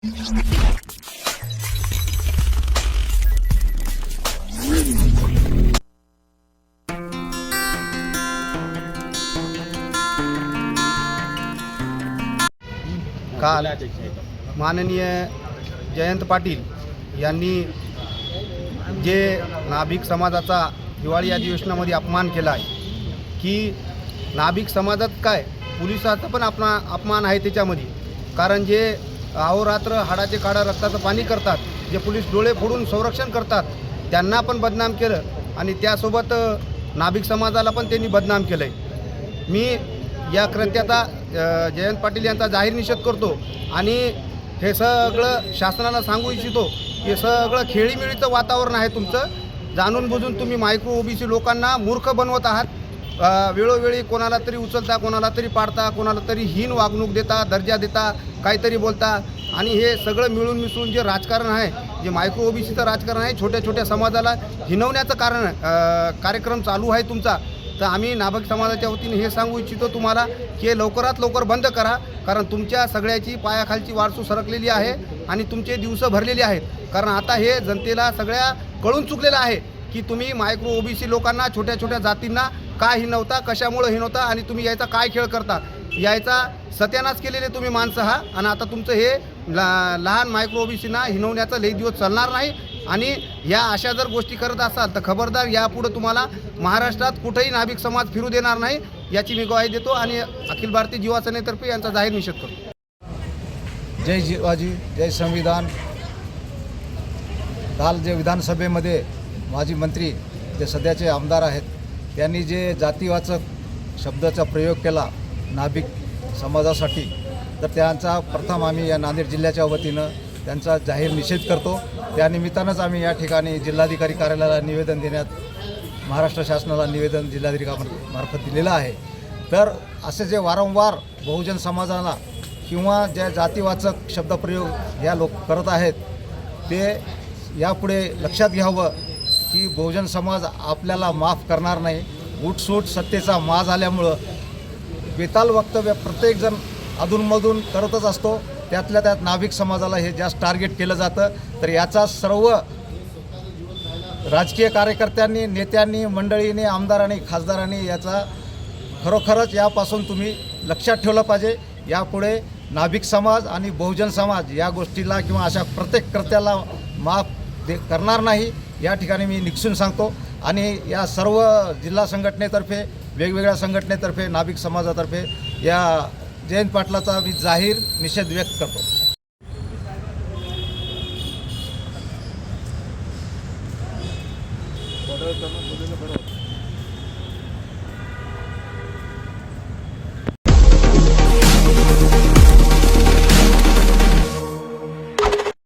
काल माननीय जयंत पाटील यांनी जे नाभिक समाजाचा हिवाळी अधिवेशनामध्ये अपमान केला आहे की नाभिक समाजात काय पोलिसाचा पण अपमान आहे त्याच्यामध्ये। कारण जे अहोरात्र हाडाचे काढा रक्ताचं पाणी करतात, जे पोलीस डोळे फोडून संरक्षण करतात, त्यांना पण बदनाम केलं आणि त्यासोबत नाभिक समाजाला पण त्यांनी बदनाम केलं आहे। मी या कृत्याचा जयंत पाटील यांचा जाहीर निषेध करतो आणि हे सगळं शासनाला सांगू इच्छितो की सगळं खेळीमेळीचं वातावरण आहे तुमचं। जाणून बुजून तुम्ही मायक्रो ओबीसी लोकांना मूर्ख बनवत आहात। वेळोवेळी कोणाला तरी उचलता, कोणाला तरी पाडता, कोणाला तरी हीन वागणूक देता, दर्जा देता, काहीतरी बोलता आणि हे सगळं मिळून मिसळून जे राजकारण आहे, जे मायक्रो ओबीसीचं राजकारण आहे, छोट्या छोट्या समाजाला हिनवण्याचं कार्यक्रम चालू आहे तुमचा। तर आम्ही नाभिक समाजाच्या वतीने हे सांगू इच्छितो तुम्हाला की हे लवकरात लवकर बंद करा। कारण तुमच्या सगळ्याची पायाखालची वारसू सरकलेली आहे आणि तुमचे दिवस भरलेले आहेत। कारण आता हे जनतेला सगळ्या कळून चुकलेलं आहे की तुम्ही मायक्रो ओबीसी लोकांना, छोट्या छोट्या जातींना का हिनवता, कशामुळे हिनवता आणि तुम्ही याचा काय खेळ करता, याचा सत्यानाश केलेले तुम्ही माणसं आहात। आणि आता तुमचं हे लहान मायक्रो ओबीसींना हिनवण्याचं लई दिवस चालणार नाही आणि या अशा जर गोष्टी करत असाल तर खबरदार, यापुढे तुम्हाला महाराष्ट्रात कुठेही नाभिक समाज फिरू देणार नाही, याची मी ग्वाही देतो आणि अखिल भारतीय युवा सेनेतर्फे यांचा जाहीर निषेध करतो। जय शिवाजी, जय संविधान। काल जे विधानसभेमध्ये माजी मंत्री जे सध्याचे आमदार आहेत त्यांनी जे जातीवाचक शब्दाचा प्रयोग केला नाभिक समाजासाठी, तर त्यांचा प्रथम आम्ही या नांदेड जिल्ह्याच्या वतीनं त्यांचा जाहीर निषेध करतो। त्यानिमित्तानंच आम्ही या ठिकाणी जिल्हाधिकारी कार्यालयाला निवेदन देण्यात, महाराष्ट्र शासनाला निवेदन जिल्हाधिकाऱ्यांमार्फत दिलेलं आहे। तर असे जे वारंवार बहुजन समाजाला किंवा ज्या जातीवाचक शब्दप्रयोग या लोक करत आहेत ते यापुढे लक्षात घ्यावं की बहुजन समाज आपल्याला माफ करणार नाही। उठसूट सत्तेचा माज आल्यामुळं बेताल वक्तव्य प्रत्येकजण अधूनमधून करतच असतो, त्यातल्या त्यात नाभिक समाजाला हे जास्त टार्गेट केलं जातं। तर याचा सर्व राजकीय कार्यकर्त्यांनी, नेत्यांनी, मंडळींनी, आमदारांनी, खासदारांनी याचा खरोखरच यापासून तुम्ही लक्षात ठेवलं पाहिजे। यापुढे नाभिक समाज आणि बहुजन समाज या गोष्टीला किंवा अशा प्रत्येक कृत्याला माफ करणार नाही, या ठिकाणी मी निक्षून सांगतो। आणि या सर्व जिल्हा संघटनेतर्फे, वेगवेगळ्या संघटनेतर्फे, नाभिक समाजातर्फे या जयंत पाटलाचा मी जाहीर निषेध व्यक्त करतो।